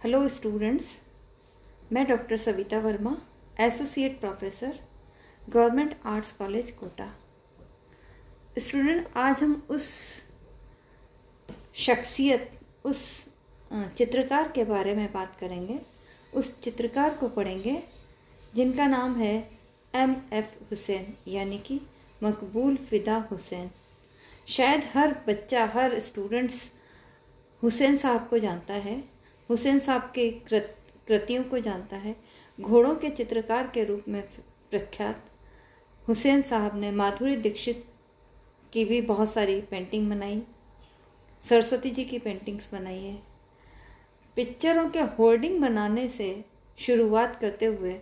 Hello students, मैं doctor Savita Verma, associate professor, government arts college Kota. Student, आज हम उस शख्सियत, उस चित्रकार के बारे में बात करेंगे। उस चित्रकार को पढ़ेंगे जिनका नाम है M.F. हुसैन, यानी कि मकबूल फ़िदा हुसैन। शायद हर बच्चा, हर स्टूडेंट्स हुसैन साहब को जानता है, हुसैन साहब के कृतियों को जानता है। घोड़ों के चित्रकार के रूप में प्रख्यात हुसैन साहब ने माधुरी दीक्षित की भी बहुत सारी पेंटिंग बनाई, सरस्वती जी की पेंटिंग्स बनाई है। पिक्चरों के होर्डिंग बनाने से शुरुआत करते हुए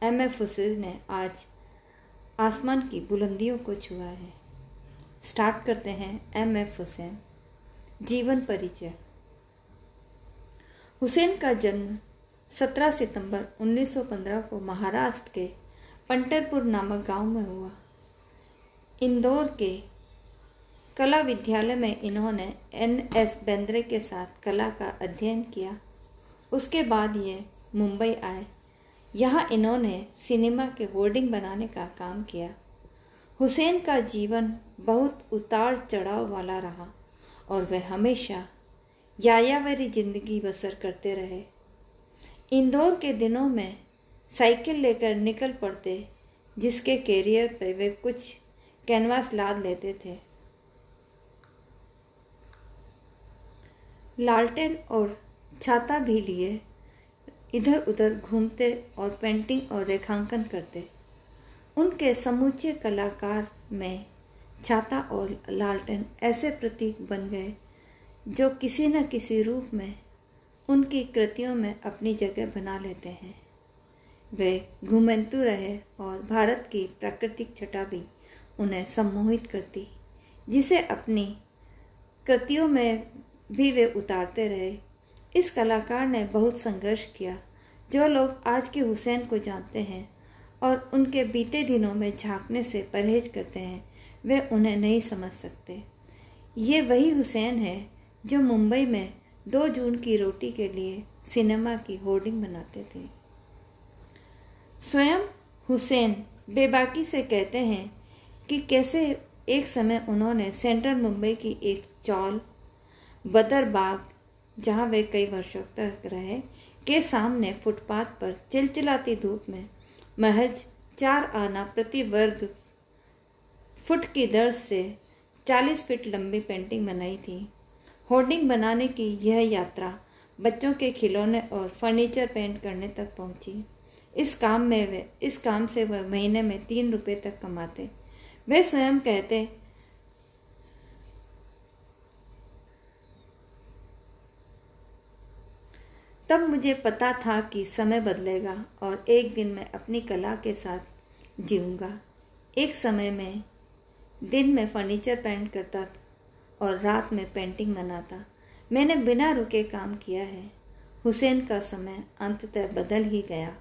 M.F. हुसैन ने आज आसमान की बुलंदियों को छुआ है। स्टार्ट करते हैं। M.F. हुसैन, जीवन परिचय। हुसैन का जन्म 17 सितंबर 1915 को महाराष्ट्र के पंढरपुर नामक गांव में हुआ। इंदौर के कला विद्यालय में इन्होंने N.S. बेंद्रे के साथ कला का अध्ययन किया। उसके बाद ये मुंबई आए। यहाँ इन्होंने सिनेमा के होर्डिंग बनाने का काम किया। हुसैन का जीवन बहुत उतार चढ़ाव वाला रहा और वह हमेशा यायावरी जिंदगी बसर करते रहे। इंदौर के दिनों में साइकिल लेकर निकल पड़ते, जिसके कैरियर पर वे कुछ कैनवास लाद लेते थे। लालटेन और छाता भी लिए इधर उधर घूमते और पेंटिंग और रेखांकन करते। उनके समूचे कलाकार में छाता और लालटेन ऐसे प्रतीक बन गए जो किसी न किसी रूप में उनकी कृतियों में अपनी जगह बना लेते हैं। वे घुमंतू रहे और भारत की प्राकृतिक छटा भी उन्हें सम्मोहित करती, जिसे अपनी कृतियों में भी वे उतारते रहे। इस कलाकार ने बहुत संघर्ष किया। जो लोग आज के हुसैन को जानते हैं और उनके बीते दिनों में झांकने से परहेज करते हैं, वे उन्हें नहीं समझ सकते। ये वही हुसैन है जो मुंबई में 2 जून की रोटी के लिए सिनेमा की होर्डिंग बनाते थे। स्वयं हुसैन बेबाकी से कहते हैं कि कैसे एक समय उन्होंने सेंट्रल मुंबई की एक चौल बदरबाग, जहाँ वे कई वर्षों तक रहे, के सामने फुटपाथ पर चिलचिलाती धूप में महज 4 आना प्रति वर्ग फुट की दर से 40 फीट लंबी पेंटिंग बनाई थी। होर्डिंग बनाने की यह यात्रा बच्चों के खिलौने और फर्नीचर पेंट करने तक पहुंची। इस काम से वह महीने में 3 रुपये तक कमाते। वे स्वयं कहते, तब मुझे पता था कि समय बदलेगा और एक दिन मैं अपनी कला के साथ जीऊँगा। एक समय में दिन में फर्नीचर पेंट करता था और रात में पेंटिंग बनाता। मैंने बिना रुके काम किया है। हुसैन का समय अंततः बदल ही गया।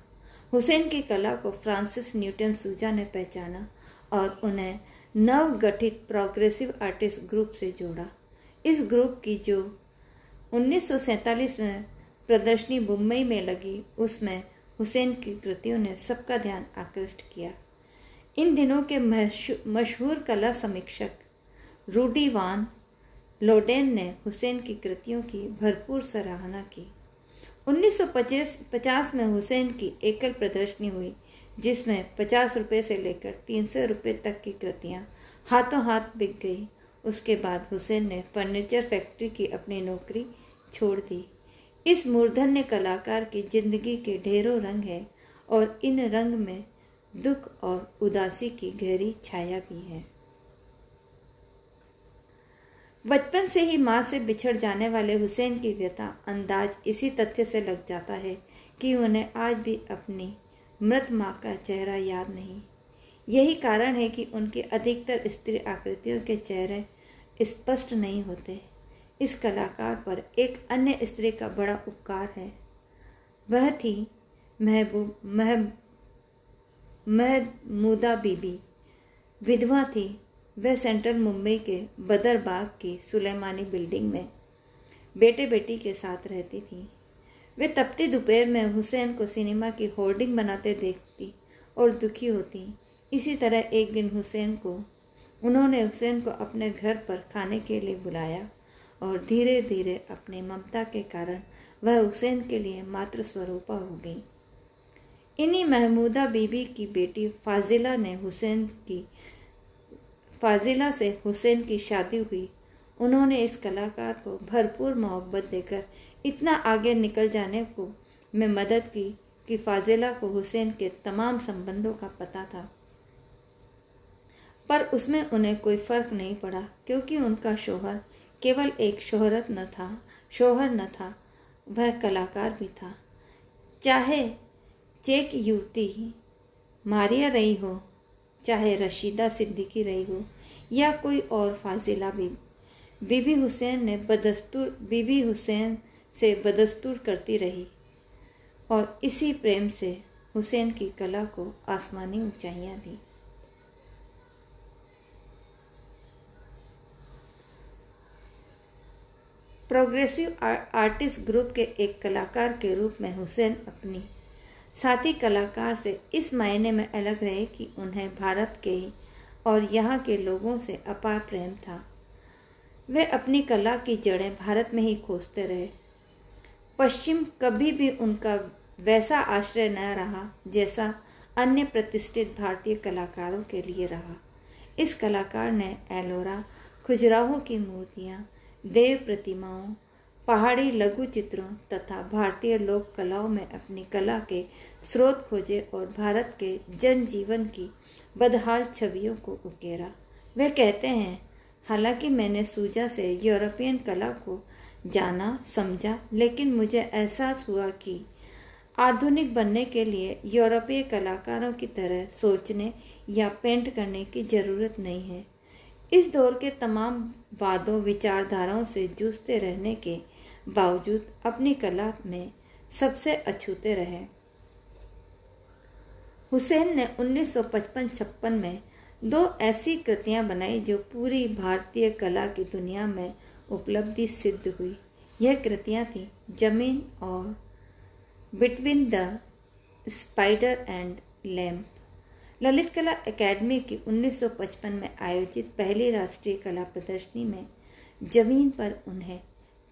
हुसैन की कला को फ्रांसिस न्यूटन सूजा ने पहचाना और उन्हें नवगठित प्रोग्रेसिव आर्टिस्ट ग्रुप से जोड़ा। इस ग्रुप की जो 1947 में प्रदर्शनी मुंबई में लगी, उसमें हुसैन की कृतियों ने सबका ध्यान आकृष्ट किया। इन दिनों के मशहूर कला समीक्षक रूडी वान लोडेन ने हुसैन की कृतियों की भरपूर सराहना की। 1950 में हुसैन की एकल प्रदर्शनी हुई, जिसमें 50 रुपये से लेकर 300 रुपये तक की कृतियाँ हाथों हाथ बिक गई। उसके बाद हुसैन ने फर्नीचर फैक्ट्री की अपनी नौकरी छोड़ दी। इस मूर्धन्य कलाकार की जिंदगी के ढेरों रंग हैं और इन रंग में दुख और उदासी की गहरी छाया भी है। बचपन से ही माँ से बिछड़ जाने वाले हुसैन की व्यथा अंदाज इसी तथ्य से लग जाता है कि उन्हें आज भी अपनी मृत माँ का चेहरा याद नहीं। यही कारण है कि उनकी अधिकतर स्त्री आकृतियों के चेहरे स्पष्ट नहीं होते। इस कलाकार पर एक अन्य स्त्री का बड़ा उपकार है। वह थी महमूदा बीबी। विधवा थी। वह सेंट्रल मुंबई के बदरबाग की सुलेमानी बिल्डिंग में बेटे बेटी के साथ रहती थी। वे तपती दोपहर में हुसैन को सिनेमा की होर्डिंग बनाते देखती और दुखी होती। इसी तरह एक दिन उन्होंने हुसैन को अपने घर पर खाने के लिए बुलाया और धीरे धीरे अपनी ममता के कारण वह हुसैन के लिए मातृ स्वरूपा हो गई। इन्हीं महमूदा बीबी की बेटी फाजिला से हुसैन की शादी हुई। उन्होंने इस कलाकार को भरपूर मोहब्बत देकर इतना आगे निकल जाने में मदद की कि फाजिला को हुसैन के तमाम संबंधों का पता था, पर उसमें उन्हें कोई फर्क नहीं पड़ा, क्योंकि उनका शौहर केवल एक शौहर न था, वह कलाकार भी था। चाहे चेक युवती मारिया रही हो, चाहे रशीदा सिद्दीकी रही हो या कोई और, फाजिला बीबी हुसैन से बदस्तूर करती रही और इसी प्रेम से हुसैन की कला को आसमानी ऊंचाइयां दी। प्रोग्रेसिव आर्टिस्ट ग्रुप के एक कलाकार के रूप में हुसैन अपनी साथी कलाकार से इस मायने में अलग रहे कि उन्हें भारत के और यहाँ के लोगों से अपार प्रेम था। वे अपनी कला की जड़ें भारत में ही खोजते रहे। पश्चिम कभी भी उनका वैसा आश्रय न रहा जैसा अन्य प्रतिष्ठित भारतीय कलाकारों के लिए रहा। इस कलाकार ने एलोरा, खजुराहो की मूर्तियाँ, देव प्रतिमाओं, पहाड़ी लघु चित्रों तथा भारतीय लोक कलाओं में अपनी कला के स्रोत खोजे और भारत के जनजीवन की बदहाल छवियों को उकेरा। वे कहते हैं, हालांकि मैंने सूजा से यूरोपियन कला को जाना समझा, लेकिन मुझे एहसास हुआ कि आधुनिक बनने के लिए यूरोपीय कलाकारों की तरह सोचने या पेंट करने की ज़रूरत नहीं है। इस दौर के तमाम वादों विचारधाराओं से जूझते रहने के बावजूद अपनी कला में सबसे अछूते रहे। हुसैन ने 1955-56 में 2 ऐसी कृतियां बनाई जो पूरी भारतीय कला की दुनिया में उपलब्धि सिद्ध हुई। यह कृतियां थीं जमीन और between the spider and lamp. Lalit कला अकादमी की 1955 में आयोजित पहली राष्ट्रीय कला प्रदर्शनी में जमीन पर उन्हें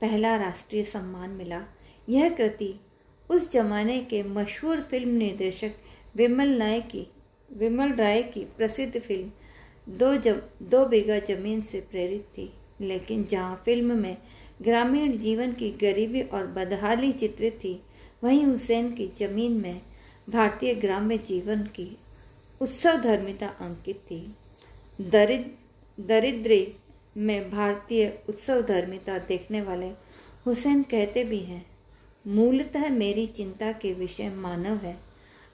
पहला राष्ट्रीय सम्मान मिला। यह कृति उस जमाने के मशहूर फिल्म निर्देशक विमल राय की प्रसिद्ध फिल्म दो बीघा जमीन से प्रेरित थी, लेकिन जहाँ फिल्म में ग्रामीण जीवन की गरीबी और बदहाली चित्रित थी, वहीं हुसैन की जमीन में भारतीय ग्राम्य जीवन की उत्सवधर्मिता अंकित थी। दरिद्री में भारतीय उत्सवधर्मिता देखने वाले हुसैन कहते भी हैं, मूलतः मेरी चिंता के विषय मानव है,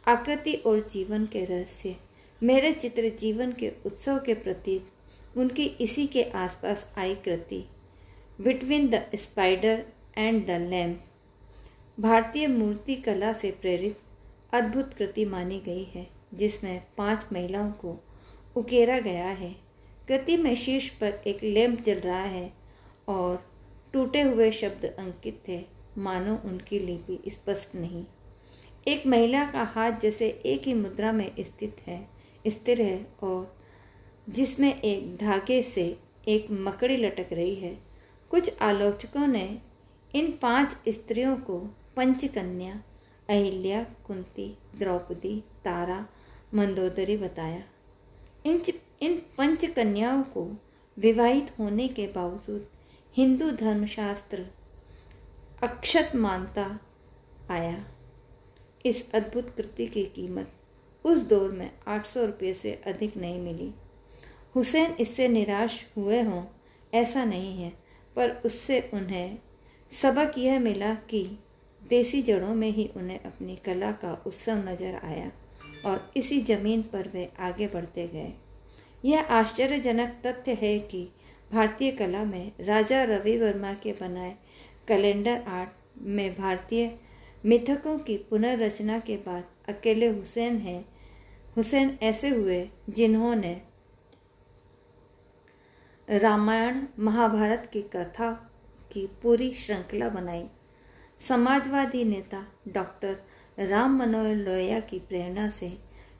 आकृति और जीवन के रहस्य। मेरे चित्र जीवन के उत्सव के प्रतीक। उनकी इसी के आसपास आई कृति between the spider and the lamp भारतीय मूर्ति कला से प्रेरित अद्भुत कृति मानी गई है, जिसमें 5 महिलाओं को उकेरा गया है। कृति में शीर्ष पर एक लैंप जल रहा है और टूटे हुए शब्द अंकित थे, मानो उनकी लिपि स्पष्ट नहीं। एक महिला का हाथ जैसे एक ही मुद्रा में स्थिर है और जिसमें एक धागे से एक मकड़ी लटक रही है। कुछ आलोचकों ने इन 5 स्त्रियों को पंचकन्या अहिल्या, कुंती, द्रौपदी, तारा, मंदोदरी बताया। इन पंचकन्याओं को विवाहित होने के बावजूद हिंदू धर्मशास्त्र अक्षत मानता आया। इस अद्भुत कृति की कीमत उस दौर में 800 रुपये से अधिक नहीं मिली। हुसैन इससे निराश हुए हों ऐसा नहीं है, पर उससे उन्हें सबक यह मिला कि देसी जड़ों में ही उन्हें अपनी कला का उत्सव नजर आया और इसी जमीन पर वे आगे बढ़ते गए। यह आश्चर्यजनक तथ्य है कि भारतीय कला में राजा रवि वर्मा के बनाए कैलेंडर आर्ट में भारतीय मिथकों की पुनर्रचना के बाद अकेले हुसैन ऐसे हुए जिन्होंने रामायण महाभारत की कथा की पूरी श्रृंखला बनाई। समाजवादी नेता डॉक्टर राम मनोहर लोहिया की प्रेरणा से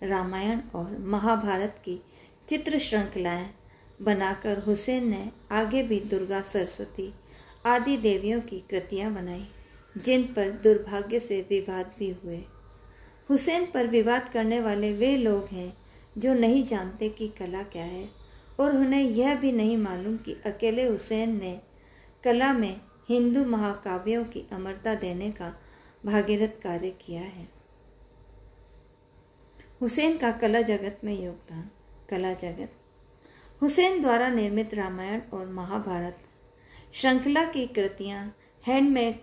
रामायण और महाभारत की चित्र श्रृंखलाएं बनाकर हुसैन ने आगे भी दुर्गा, सरस्वती आदि देवियों की कृतियां बनाई, जिन पर दुर्भाग्य से विवाद भी हुए। हुसैन पर विवाद करने वाले वे लोग हैं जो नहीं जानते कि कला क्या है और उन्हें यह भी नहीं मालूम कि अकेले हुसैन ने कला में हिंदू महाकाव्यों की अमरता देने का भागीरथ कार्य किया है। हुसैन का कला जगत में योगदान। कला जगत। हुसैन द्वारा निर्मित रामायण और महाभारत श्रृंखला की कृतियां हैंडमेड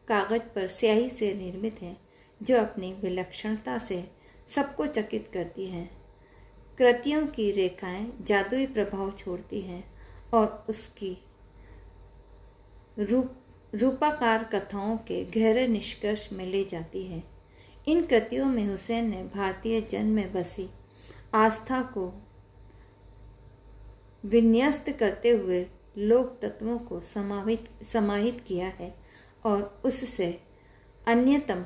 कागज पर स्याही से निर्मित हैं, जो अपनी विलक्षणता से सबको चकित करती हैं। कृतियों की रेखाएं जादुई प्रभाव छोड़ती हैं और उसकी रूपाकार कथाओं के गहरे निष्कर्ष में ले जाती है। इन कृतियों में हुसैन ने भारतीय जन में बसी आस्था को विन्यस्त करते हुए लोक तत्वों को समाहित किया है और उससे अन्यतम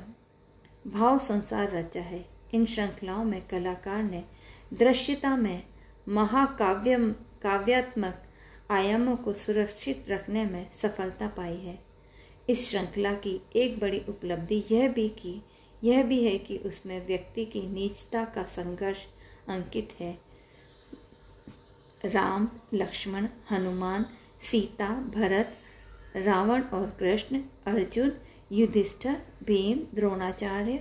भाव संसार रचा है। इन श्रृंखलाओं में कलाकार ने दृश्यता में काव्यात्मक आयामों को सुरक्षित रखने में सफलता पाई है। इस श्रृंखला की एक बड़ी उपलब्धि यह भी है कि उसमें व्यक्ति की नीचता का संघर्ष अंकित है। राम, लक्ष्मण, हनुमान, सीता, भरत, रावण और कृष्ण, अर्जुन, युधिष्ठिर, भीम, द्रोणाचार्य,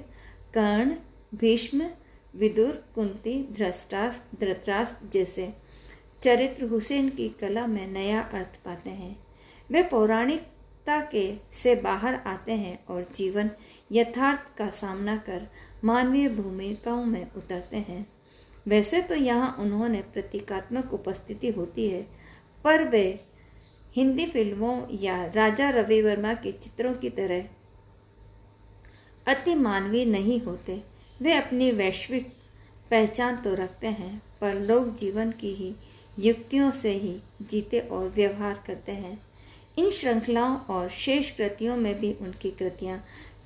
कर्ण, भीष्म, विदुर, कुंती, धृतराष्ट्र जैसे चरित्र हुसैन की कला में नया अर्थ पाते हैं। वे पौराणिकता से बाहर आते हैं और जीवन यथार्थ का सामना कर मानवीय भूमिकाओं में उतरते हैं। वैसे तो यहाँ उन्होंने प्रतीकात्मक उपस्थिति होती है, पर वे हिंदी फिल्मों या राजा रवि वर्मा के चित्रों की तरह अति मानवीय नहीं होते। वे अपनी वैश्विक पहचान तो रखते हैं, पर लोक जीवन की ही युक्तियों से ही जीते और व्यवहार करते हैं। इन श्रृंखलाओं और शेष कृतियों में भी उनकी कृतियाँ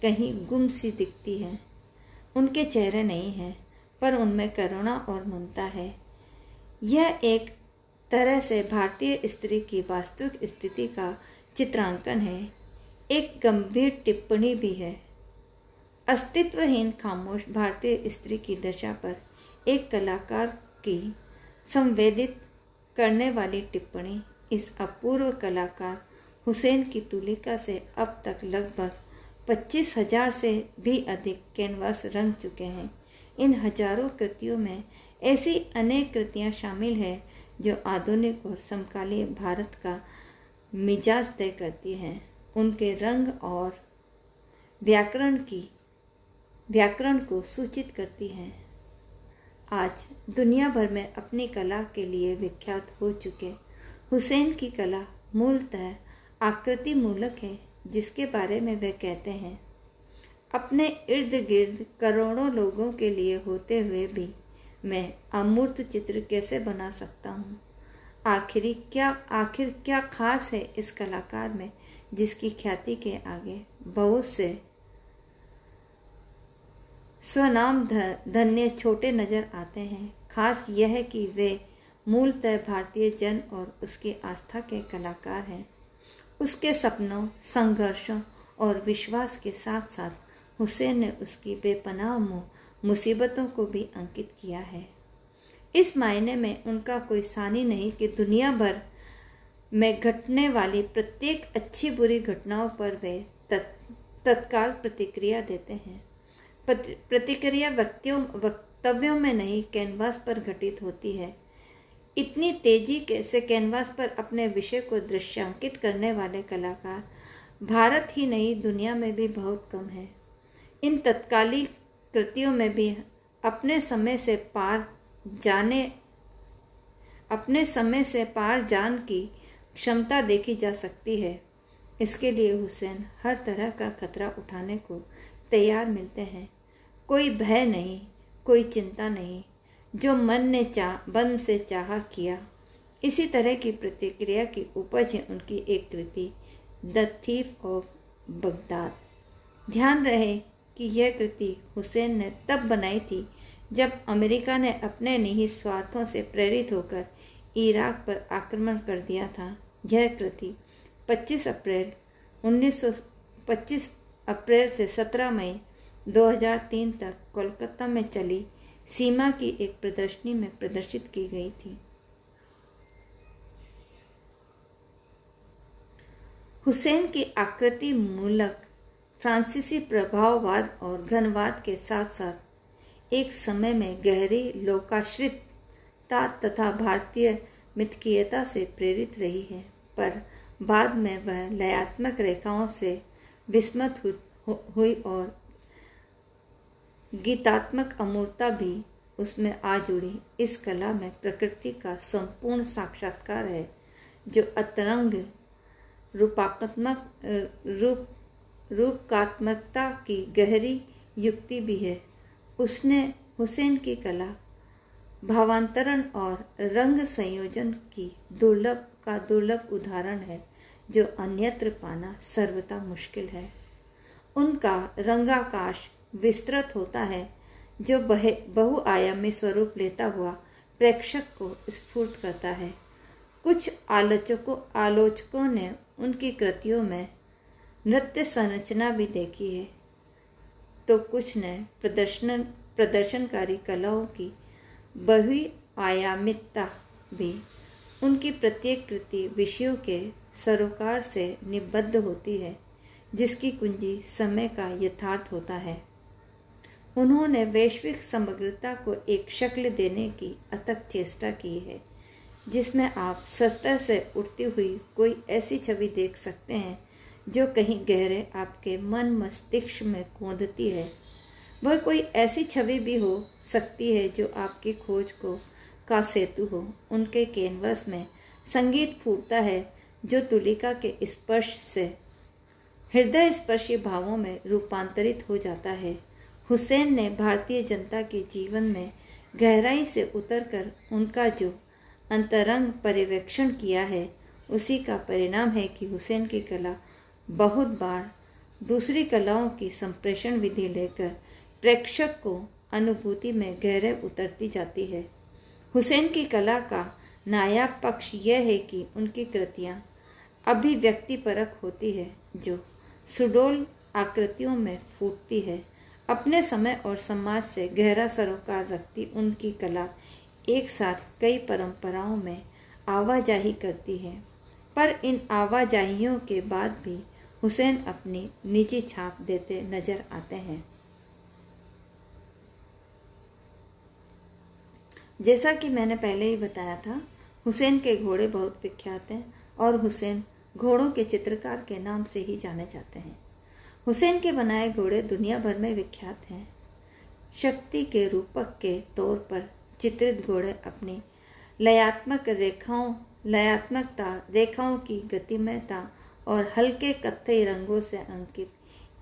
कहीं गुम सी दिखती हैं। उनके चेहरे नहीं हैं, पर उनमें करुणा और ममता है। यह एक तरह से भारतीय स्त्री की वास्तविक स्थिति का चित्रांकन है, एक गंभीर टिप्पणी भी है। अस्तित्वहीन खामोश भारतीय स्त्री की दशा पर एक कलाकार की संवेदित करने वाली टिप्पणी। इस अपूर्व कलाकार हुसैन की तुलिका से अब तक लगभग 25,000 से भी अधिक कैनवास रंग चुके हैं। इन हजारों कृतियों में ऐसी अनेक कृतियां शामिल हैं जो आधुनिक और समकालीन भारत का मिजाज तय करती हैं, उनके रंग और व्याकरण को सूचित करती हैं। आज दुनिया भर में अपनी कला के लिए विख्यात हो चुके हुसैन की कला मूलतः आकृति मूलक है, जिसके बारे में वे कहते हैं, अपने इर्द गिर्द करोड़ों लोगों के लिए होते हुए भी मैं अमूर्त चित्र कैसे बना सकता हूँ। आखिर क्या खास है इस कलाकार में, जिसकी ख्याति के आगे बहुत से स्वनाम धन्य छोटे नजर आते हैं। खास यह है कि वे मूलतः भारतीय जन और उसकी आस्था के कलाकार हैं। उसके सपनों, संघर्षों और विश्वास के साथ साथ हुसैन ने उसकी बेपनाह मुसीबतों को भी अंकित किया है। इस मायने में उनका कोई सानी नहीं कि दुनिया भर में घटने वाली प्रत्येक अच्छी बुरी घटनाओं पर वे तत्काल प्रतिक्रिया देते हैं। प्रतिक्रिया वक्तव्यों में नहीं, कैनवास पर घटित होती है। इतनी तेजी से कैनवास पर अपने विषय को दृश्यांकित करने वाले कलाकार भारत ही नहीं, दुनिया में भी बहुत कम है। इन तत्कालिक कृतियों में भी अपने समय से पार जान की क्षमता देखी जा सकती है। इसके लिए हुसैन हर तरह का खतरा उठाने को तैयार मिलते हैं। कोई भय नहीं, कोई चिंता नहीं, जो मन ने बंद से चाहा किया। इसी तरह की प्रतिक्रिया की उपज है उनकी एक कृति द थीफ ऑफ बगदाद। ध्यान रहे कि यह कृति हुसैन ने तब बनाई थी जब अमेरिका ने अपने निहित स्वार्थों से प्रेरित होकर इराक पर आक्रमण कर दिया था। यह कृति 25 अप्रैल से 17 मई 2003 तक कोलकाता में चली सीमा की एक प्रदर्शनी में प्रदर्शित की गई थी। हुसैन की आकृति मूलक फ्रांसीसी प्रभाववाद और घनवाद के साथ साथ एक समय में गहरी लोकाश्रितता तथा भारतीय मिथकीयता से प्रेरित रही है, पर बाद में वह लयात्मक रेखाओं से विस्मत हुई और गीतात्मक अमूर्तता भी उसमें आ जुड़ी। इस कला में प्रकृति का संपूर्ण साक्षात्कार है, जो अतरंग रूपकात्मकता की गहरी युक्ति भी है। उसने हुसैन की कला भावांतरण और रंग संयोजन की दुर्लभ उदाहरण है, जो अन्यत्र पाना सर्वथा मुश्किल है। उनका रंगाकाश विस्तृत होता है, जो बहुआयामी स्वरूप लेता हुआ प्रेक्षक को स्फूर्त करता है। कुछ आलोचकों ने उनकी कृतियों में नृत्य संरचना भी देखी है, तो कुछ ने प्रदर्शनकारी कलाओं की बहुआयामिता भी। उनकी प्रत्येक कृति विषयों के सरोकार से निबद्ध होती है, जिसकी कुंजी समय का यथार्थ होता है। उन्होंने वैश्विक समग्रता को एक शक्ल देने की अथक चेष्टा की है, जिसमें आप सतह से उठती हुई कोई ऐसी छवि देख सकते हैं जो कहीं गहरे आपके मन मस्तिष्क में कूदती है। वह कोई ऐसी छवि भी हो सकती है जो आपकी खोज का सेतु हो। उनके कैनवस में संगीत फूटता है, जो तुलिका के स्पर्श से हृदय स्पर्शी भावों में रूपांतरित हो जाता है। हुसैन ने भारतीय जनता के जीवन में गहराई से उतरकर उनका जो अंतरंग पर्यवेक्षण किया है, उसी का परिणाम है कि हुसैन की कला बहुत बार दूसरी कलाओं की संप्रेषण विधि लेकर प्रेक्षक को अनुभूति में गहरे उतरती जाती है। हुसैन की कला का नायाब पक्ष यह है कि उनकी कृतियाँ अभिव्यक्तिपरक होती है, जो सुडौल आकृतियों में फूटती है। अपने समय और समाज से गहरा सरोकार रखती उनकी कला एक साथ कई परंपराओं में आवाजाही करती है, पर इन आवाजाहियों के बाद भी हुसैन अपनी निजी छाप देते नजर आते हैं। जैसा कि मैंने पहले ही बताया था, हुसैन के घोड़े बहुत विख्यात हैं और हुसैन घोड़ों के चित्रकार के नाम से ही जाने जाते हैं। हुसैन के बनाए घोड़े दुनिया भर में विख्यात हैं। शक्ति के रूपक के तौर पर चित्रित घोड़े अपनी लयात्मकता, रेखाओं की गतिमयता और हल्के कत्थई रंगों से अंकित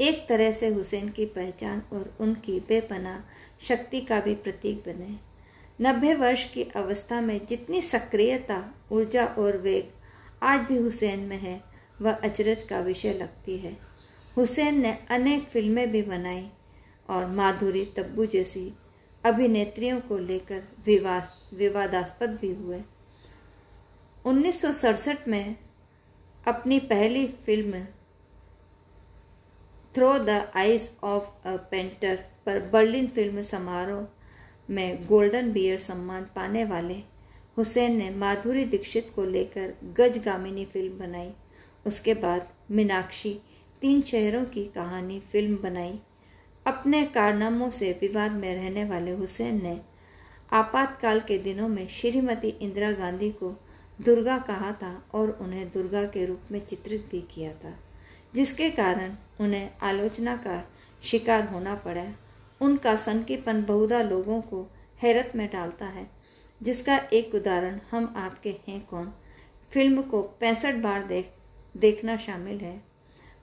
एक तरह से हुसैन की पहचान और उनकी बेपनाह शक्ति का भी प्रतीक बने। 90 वर्ष की अवस्था में जितनी सक्रियता, ऊर्जा और वेग आज भी हुसैन में है, वह अचरज का विषय लगती है। हुसैन ने अनेक फिल्में भी बनाई और माधुरी तब्बू जैसी अभिनेत्रियों को लेकर विवादास्पद भी हुए। 1967 में अपनी पहली film through the eyes of a painter पर बर्लिन फिल्म समारोह में गोल्डन बियर सम्मान पाने वाले हुसैन ने माधुरी दीक्षित को लेकर गजगामिनी फिल्म बनाई। उसके बाद मीनाक्षी 3 शहरों की कहानी फिल्म बनाई। अपने कारनामों से विवाद में रहने वाले हुसैन ने आपातकाल के दिनों में श्रीमती इंदिरा गांधी को दुर्गा कहा था और उन्हें दुर्गा के रूप में चित्रित भी किया था, जिसके कारण उन्हें आलोचना का शिकार होना पड़ा। उनका सनकीपन बहुधा लोगों को हैरत में डालता है, जिसका एक उदाहरण हम आपके हैं कौन फिल्म को 65 बार देखना शामिल है।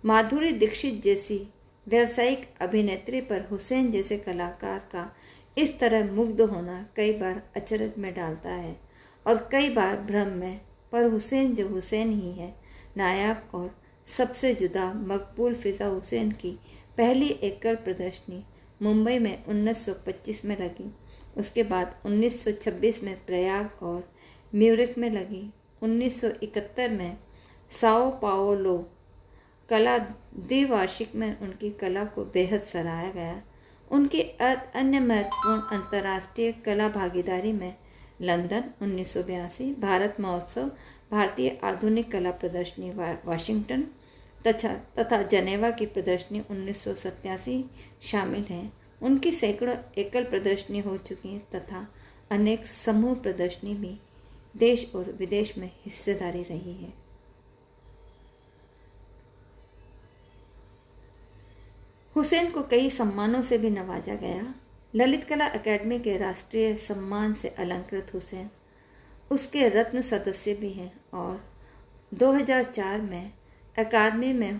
माधुरी दीक्षित जैसी व्यावसायिक अभिनेत्री पर हुसैन जैसे कलाकार का इस तरह मुग्ध होना कई बार अचरज में डालता है और कई बार भ्रम में, पर हुसैन जो हुसैन ही है, नायाब और सबसे जुदा मकबूल फ़िज़ा हुसैन की पहली एकल प्रदर्शनी मुंबई में 1925 में लगी। उसके बाद 1926 में प्रयाग और म्यूरिख में लगी। 1971 में साओ पाओलो कला द्विवार्षिक में उनकी कला को बेहद सराहा गया। उनकी अन्य महत्वपूर्ण अंतर्राष्ट्रीय कला भागीदारी में लंदन 1982, भारत महोत्सव, भारतीय आधुनिक कला प्रदर्शनी वाशिंगटन तथा जनेवा की प्रदर्शनी 1987 शामिल हैं। उनकी सैकड़ों एकल प्रदर्शनी हो चुकी हैं तथा अनेक समूह प्रदर्शनी भी देश और विदेश में हिस्सेदारी रही है। हुसैन को कई सम्मानों से भी नवाजा गया। ललित कला अकादमी के राष्ट्रीय सम्मान से अलंकृत हुसैन उसके रत्न सदस्य भी हैं और 2004 में अकादमी में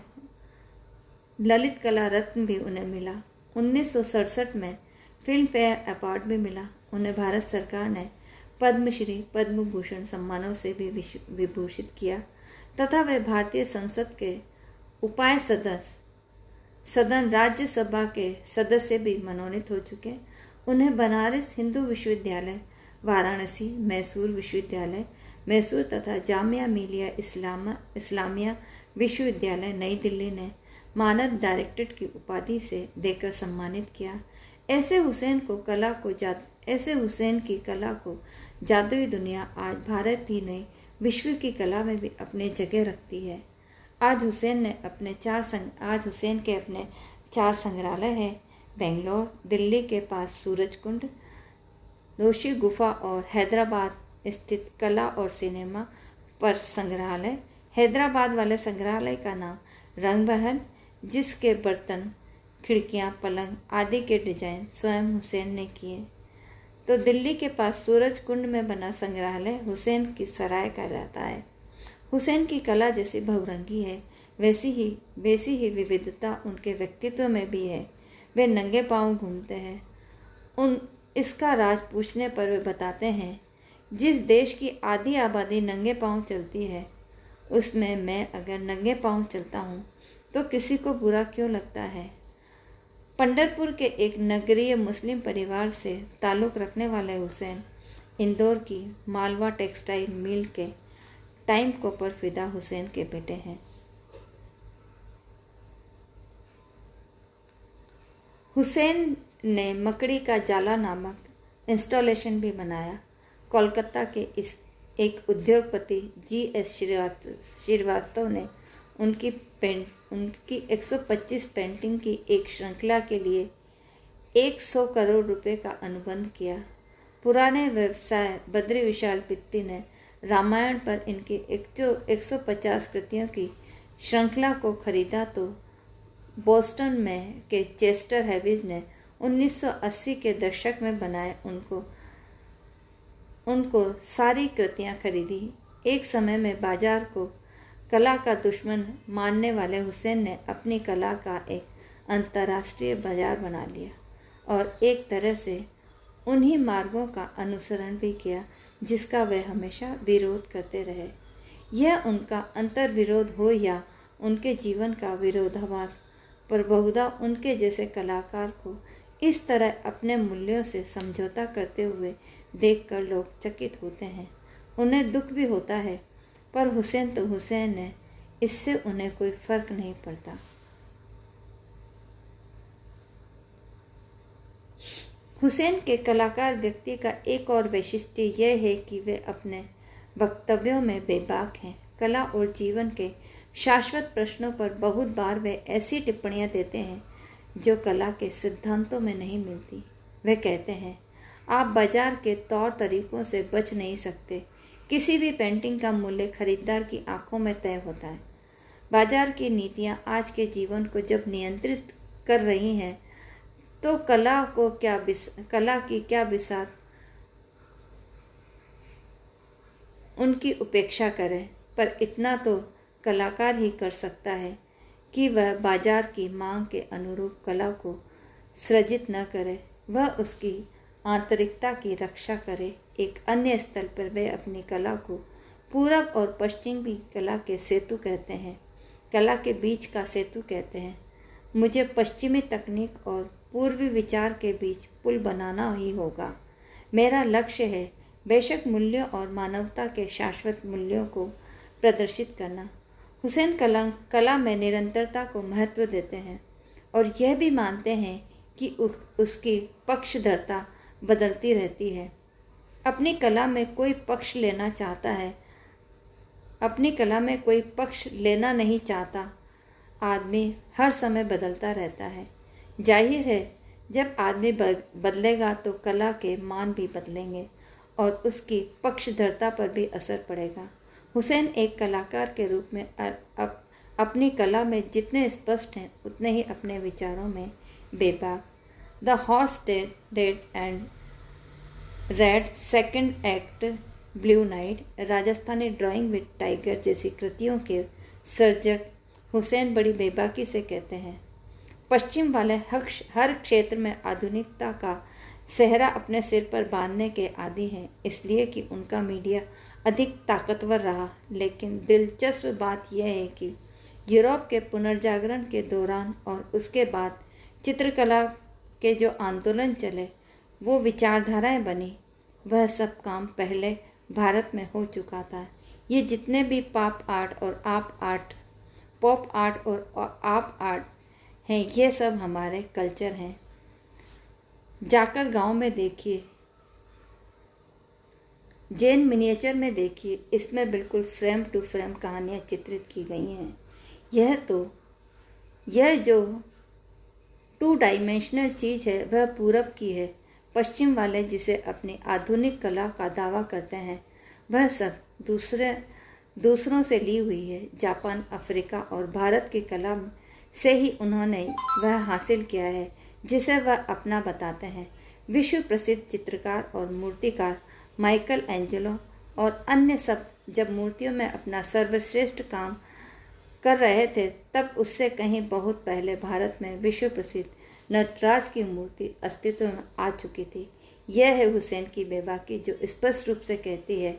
ललित कला रत्न भी उन्हें मिला। 1967 में फिल्म फेयर अवार्ड भी मिला। उन्हें भारत सरकार ने पद्मश्री, पद्म भूषण सम्मानों से भी विभूषित किया तथा वे भारतीय संसद के उपाय सदन राज्यसभा के सदस्य भी मनोनीत हो चुके। उन्हें बनारस हिंदू विश्वविद्यालय, वाराणसी, मैसूर विश्वविद्यालय मैसूर तथा जामिया मिलिया इस्लामिया विश्वविद्यालय नई दिल्ली ने मानद डायरेक्टरेट की उपाधि से देकर सम्मानित किया। ऐसे हुसैन की कला को जादुई दुनिया आज भारत ही नहीं विश्व की कला में भी अपनी जगह रखती है। आज हुसैन के अपने 4 संग्रहालय हैं। बेंगलोर, दिल्ली के पास सूरज कुंड, रोशी गुफा और हैदराबाद स्थित कला और सिनेमा पर संग्रहालय। हैदराबाद वाले संग्रहालय का नाम रंगमहल, जिसके बर्तन, खिड़कियां, पलंग आदि के डिजाइन स्वयं हुसैन ने किए। तो दिल्ली के पास सूरज कुंड में बना संग्रहालय हुसैन की सराय का रहता है। हुसैन की कला जैसी बहुरंगी है वैसी ही विविधता उनके व्यक्तित्व में भी है। वे नंगे पांव घूमते हैं। इसका राज पूछने पर वे बताते हैं, जिस देश की आधी आबादी नंगे पांव चलती है उसमें मैं अगर नंगे पांव चलता हूँ तो किसी को बुरा क्यों लगता है। पंढरपुर के एक नगरीय मुस्लिम परिवार से ताल्लुक़ रखने वाले हुसैन इंदौर की मालवा टेक्सटाइल मिल के टाइम कोपर फिदा हुसैन के बेटे हैं। हुसैन ने मकड़ी का जाला नामक इंस्टॉलेशन भी बनाया। कोलकाता के एक उद्योगपति GS श्रीवास्तव ने उनकी 125 पेंटिंग की एक श्रृंखला के लिए 100 करोड़ रुपए का अनुबंध किया। पुराने व्यवसाय बद्री विशाल पित्ती ने रामायण पर इनकी 150 कृतियों की श्रृंखला को खरीदा तो बोस्टन में के चेस्टर हैविज ने 1980 के दशक में बनाए उनको सारी कृतियां खरीदी। एक समय में बाजार को कला का दुश्मन मानने वाले हुसैन ने अपनी कला का एक अंतर्राष्ट्रीय बाजार बना लिया और एक तरह से उन्हीं मार्गों का अनुसरण भी किया जिसका वे हमेशा विरोध करते रहे। यह उनका अंतर्विरोध हो या उनके जीवन का विरोधाभास, पर बहुधा उनके जैसे कलाकार को इस तरह अपने मूल्यों से समझौता करते हुए देखकर लोग चकित होते हैं। उन्हें दुख भी होता है, पर हुसैन तो हुसैन है, इससे उन्हें कोई फर्क नहीं पड़ता। हुसैन के कलाकार व्यक्ति का एक और वैशिष्ट्य यह है कि वे अपने वक्तव्यों में बेबाक हैं। कला और जीवन के शाश्वत प्रश्नों पर बहुत बार वे ऐसी टिप्पणियां देते हैं जो कला के सिद्धांतों में नहीं मिलती। वे कहते हैं, आप बाजार के तौर तरीकों से बच नहीं सकते। किसी भी पेंटिंग का मूल्य खरीदार की आंखों में तय होता है। बाजार की नीतियां आज के जीवन को जब नियंत्रित कर रही हैं तो कला की क्या बिसात उनकी उपेक्षा करें। पर इतना तो कलाकार ही कर सकता है कि वह बाजार की मांग के अनुरूप कला को सृजित न करे, वह उसकी आंतरिकता की रक्षा करे। एक अन्य स्थल पर वे अपनी कला को पूरब और पश्चिम की कला के सेतु कहते हैं। कला के बीच का सेतु कहते हैं। मुझे पश्चिमी तकनीक और पूर्वी विचार के बीच पुल बनाना ही होगा। मेरा लक्ष्य है बेशक मूल्यों और मानवता के शाश्वत मूल्यों को प्रदर्शित करना। हुसैन कला में निरंतरता को महत्व देते हैं और यह भी मानते हैं कि उसकी पक्षधरता बदलती रहती है। अपनी कला में कोई पक्ष लेना नहीं चाहता। आदमी हर समय बदलता रहता है। जाहिर है जब आदमी बदलेगा तो कला के मान भी बदलेंगे और उसकी पक्षधरता पर भी असर पड़ेगा। हुसैन एक कलाकार के रूप में अपनी कला में जितने स्पष्ट हैं उतने ही अपने विचारों में बेबाक। The horse dead and red, second act, blue night, Rajasthani drawing with tiger जैसी कृतियों के सर्जक हुसैन बड़ी बेबाकी से कहते हैं। पश्चिम वाले हर क्षेत्र में आधुनिकता का सेहरा अपने सिर पर बांधने के आदी हैं, इसलिए कि उनका मीडिया अधिक ताकतवर रहा। लेकिन दिलचस्प बात यह है कि यूरोप के पुनर्जागरण के दौरान और उसके बाद चित्रकला के जो आंदोलन चले, वो विचारधाराएं बनी, वह सब काम पहले भारत में हो चुका था। ये जितने भी पॉप आर्ट और आप आर्ट हैं, ये सब हमारे कल्चर हैं। जाकर गांव में देखिए, जैन मिनिएचर में देखिए, इसमें बिल्कुल फ्रेम टू फ्रेम कहानियाँ चित्रित की गई हैं। यह जो 2 डायमेंशनल चीज़ है वह पूरब की है। पश्चिम वाले जिसे अपनी आधुनिक कला का दावा करते हैं, वह सब दूसरों से ली हुई है। जापान, अफ्रीका और भारत की कला से ही उन्होंने वह हासिल किया है जिसे वह अपना बताते हैं। विश्व प्रसिद्ध चित्रकार और मूर्तिकार माइकल एंजेलो और अन्य सब जब मूर्तियों में अपना सर्वश्रेष्ठ काम कर रहे थे, तब उससे कहीं बहुत पहले भारत में विश्व प्रसिद्ध नटराज की मूर्ति अस्तित्व में आ चुकी थी। यह है हुसैन की बेबाकी, जो स्पष्ट रूप से कहती है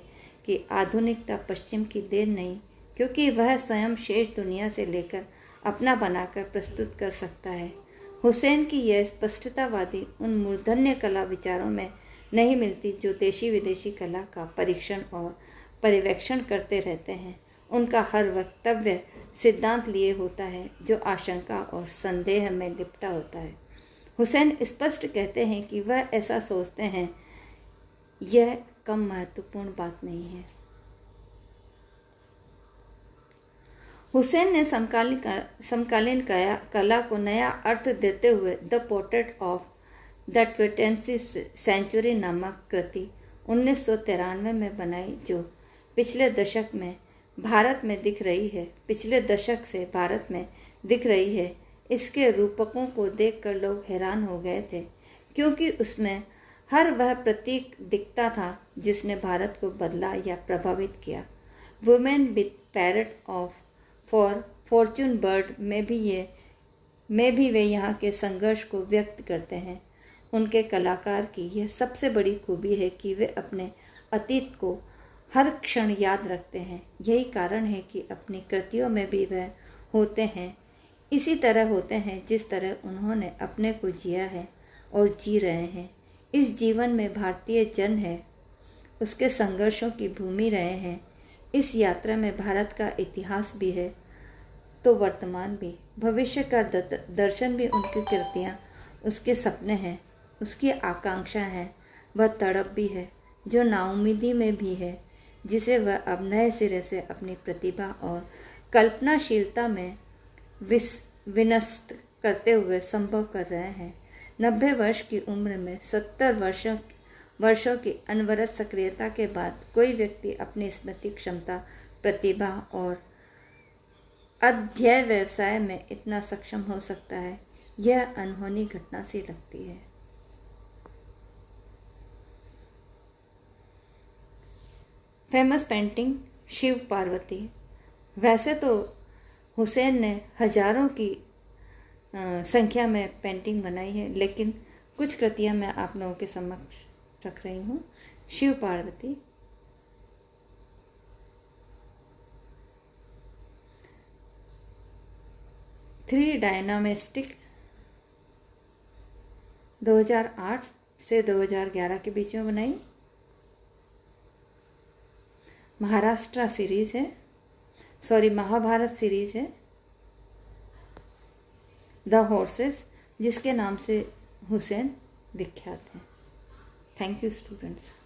कि आधुनिकता पश्चिम की देन नहीं, क्योंकि वह स्वयं शेष दुनिया से लेकर अपना बनाकर प्रस्तुत कर सकता है। हुसैन की यह स्पष्टतावादी उन मूर्धन्य कला विचारों में नहीं मिलती जो देशी विदेशी कला का परीक्षण और पर्यवेक्षण करते रहते हैं। उनका हर वक्तव्य सिद्धांत लिए होता है जो आशंका और संदेह में लिपटा होता है। हुसैन स्पष्ट कहते हैं कि वह ऐसा सोचते हैं, यह कम महत्वपूर्ण बात नहीं है। हुसैन ने समकालीन कला को नया अर्थ देते हुए the portrait of the 20th century नामक कृति 1993 में बनाई, जो पिछले दशक से भारत में दिख रही है। इसके रूपकों को देखकर लोग हैरान हो गए थे, क्योंकि उसमें हर वह प्रतीक दिखता था जिसने भारत को बदला या प्रभावित किया। Women with parrot of Fortune bird में भी वे यहाँ के संघर्ष को व्यक्त करते हैं। उनके कलाकार की यह सबसे बड़ी खूबी है कि वे अपने अतीत को हर क्षण याद रखते हैं। यही कारण है कि अपनी कृतियों में भी वह होते हैं, इसी तरह होते हैं जिस तरह उन्होंने अपने को जिया है और जी रहे हैं। इस जीवन में भारतीय जन है, उसके संघर्षों की भूमि रहे हैं। इस यात्रा में भारत का इतिहास भी है, तो वर्तमान भी, भविष्य का दर्शन भी। उनकी कृतियाँ उसके सपने हैं, उसकी आकांक्षा है, वह तड़प भी है जो नाउमीदी में भी है, जिसे वह अब नए सिरे से अपनी प्रतिभा और कल्पनाशीलता में विनस्त करते हुए संभव कर रहे हैं। 90 वर्ष की उम्र में 70 वर्षों की अनवरत सक्रियता के बाद कोई व्यक्ति अपनी स्मृति क्षमता, प्रतिभा और अध्यय व्यवसाय में इतना सक्षम हो सकता है, यह अनहोनी घटना सी लगती है। Famous painting Shiv Parvati. वैसे तो हुसैन ने हजारों की संख्या में पेंटिंग बनाई है, लेकिन कुछ कृतियां मैं आप लोगों के समक्ष रख रही हूँ। शिव पार्वती। 3 डायनामिस्टिक 2008 से 2011 के बीच में बनाई। महाराष्ट्र सीरीज है, महाभारत सीरीज है। द हॉर्सेस, जिसके नाम से हुसैन विख्यात हैं। Thank you students.